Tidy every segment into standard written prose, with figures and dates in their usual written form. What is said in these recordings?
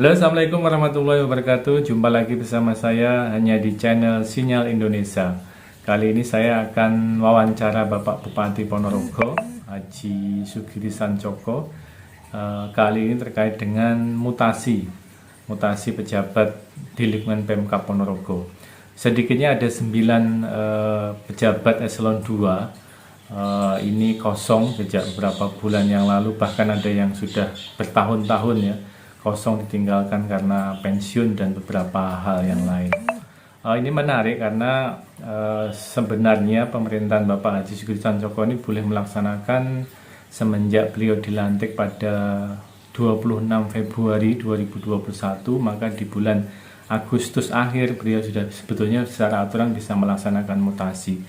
Halo, Assalamualaikum warahmatullahi wabarakatuh. Jumpa lagi bersama saya hanya di channel Sinyal Indonesia. Kali ini saya akan wawancara Bapak Bupati Ponorogo, Haji Sugiri Sancoko. Kali ini terkait dengan mutasi pejabat di lingkungan Pemkab Ponorogo. Sedikitnya ada 9 pejabat eselon 2 ini kosong sejak beberapa bulan yang lalu, bahkan ada yang sudah bertahun-tahun ya kosong, ditinggalkan karena pensiun dan beberapa hal yang lain. Ini menarik karena sebenarnya pemerintahan Bapak Haji Sugiri Sancoko ini boleh melaksanakan semenjak beliau dilantik pada 26 Februari 2021, maka di bulan Agustus akhir beliau sudah sebetulnya secara aturan bisa melaksanakan mutasi.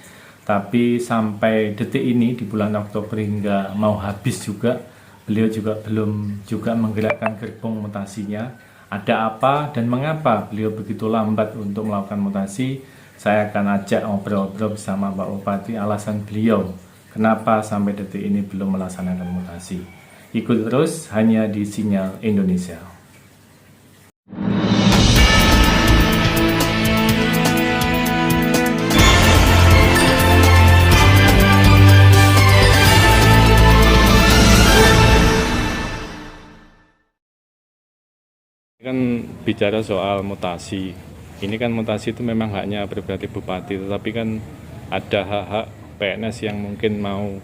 Tapi sampai detik ini di bulan Oktober hingga mau habis juga, beliau juga belum menggerakkan gerbong mutasinya. Ada apa dan mengapa beliau begitu lambat untuk melakukan mutasi? Saya akan ajak ngobrol-ngobrol bersama Pak Bupati alasan beliau kenapa sampai detik ini belum melaksanakan mutasi. Ikut terus hanya di Sinyal Indonesia. Kan bicara soal mutasi, ini kan mutasi itu memang haknya prerogatif bupati, tetapi kan ada hak-hak PNS yang mungkin mau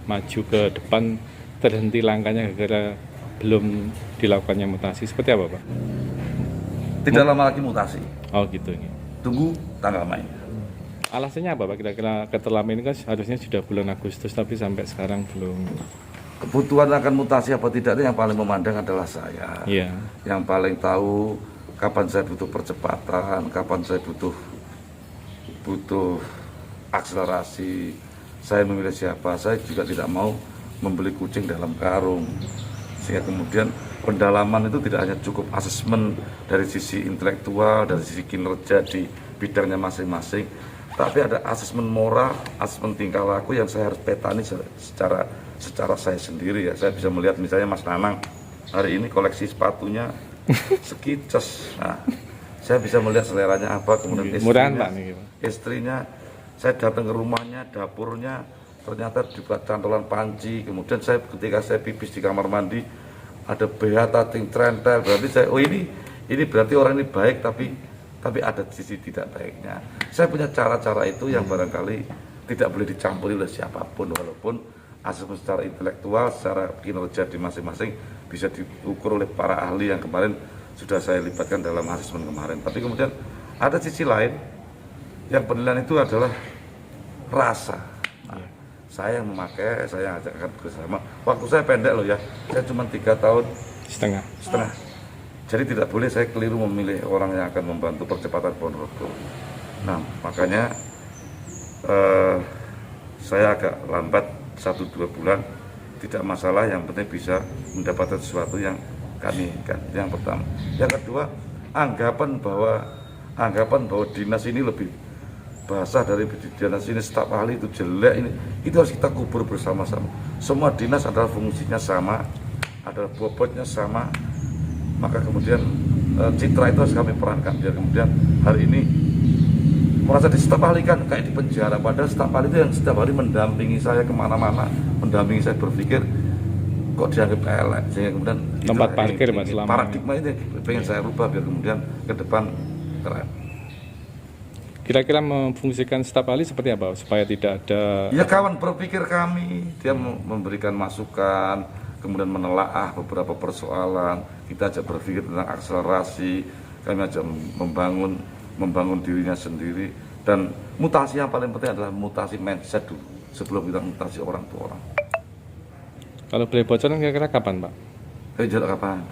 maju ke depan terhenti langkahnya gara-gara belum dilakukannya mutasi. Seperti apa, Pak? Tidak lama lagi mutasi. Oh gitu ini. Tunggu tanggal main. Alasannya apa, Pak? Kira-kira keterlambatan ini kan harusnya sudah bulan Agustus tapi sampai sekarang belum. Kebutuhan akan mutasi apa tidak itu yang paling memandang adalah saya. Iya. Yang paling tahu kapan saya butuh percepatan, kapan saya butuh akselerasi. Saya memilih siapa, saya juga tidak mau membeli kucing dalam karung. Sehingga kemudian pendalaman itu tidak hanya cukup asesmen dari sisi intelektual, dari sisi kinerja di bidangnya masing-masing, tapi ada asesmen moral, asesmen tingkah laku yang saya harus petani secara saya sendiri ya. Saya bisa melihat misalnya Mas Nanang hari ini koleksi sepatunya Skechers. Nah, saya bisa melihat seleranya apa, kemudian istrinya saya datang ke rumahnya, dapurnya ternyata dibuat cantolan panci. Kemudian ketika saya pipis di kamar mandi ada BH tating trentel, berarti saya ini berarti orang ini baik, tapi ada sisi tidak baiknya. Saya punya cara-cara itu yang barangkali tidak boleh dicampuri oleh siapapun, walaupun asesmen secara intelektual, secara kinerja di masing-masing bisa diukur oleh para ahli yang kemarin sudah saya libatkan dalam asesmen kemarin. Tapi kemudian ada sisi lain yang penilaian itu adalah rasa. Nah, saya yang memakai, saya ajakkan bersama. Waktu saya pendek loh ya, saya cuma 3 tahun setengah. Jadi tidak boleh saya keliru memilih orang yang akan membantu percepatan Ponorogo. Nah, makanya saya agak lambat 1-2 bulan, tidak masalah, yang penting bisa mendapatkan sesuatu yang kami inginkan. Yang pertama. Yang kedua, anggapan bahwa dinas ini lebih basah dari dinas ini, staf ahli itu jelek, itu harus kita kubur bersama-sama. Semua dinas adalah fungsinya sama, adalah bobotnya sama, maka kemudian citra itu harus kami perankan biar kemudian hari ini merasa di staf ahli kan kayak di penjara, padahal staf ahli itu yang setiap hari mendampingi saya kemana-mana, mendampingi saya berpikir, kok dianggap elek, sehingga kemudian tempat parkir Mas, selama paradigma ini pengen saya rubah biar kemudian ke depan keren. Kira-kira memfungsikan staf ahli seperti apa supaya tidak ada ya kawan berpikir kami, dia memberikan masukan, kemudian menelaah beberapa persoalan, kita ajak berpikir tentang akselerasi, kami ajak membangun dirinya sendiri, dan mutasi yang paling penting adalah mutasi mindset dulu sebelum kita mutasi orang tua orang. Kalau boleh bocoran kira-kira kapan, Pak? Jarak kapan?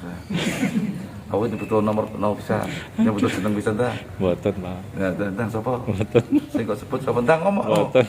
Aku ini betul nomor bisa, yang betul seneng bisa dah. Boten, Pak. Ya, tentang siapa? Boten. Saya kok sebut siapa tentang ngomong. Boten.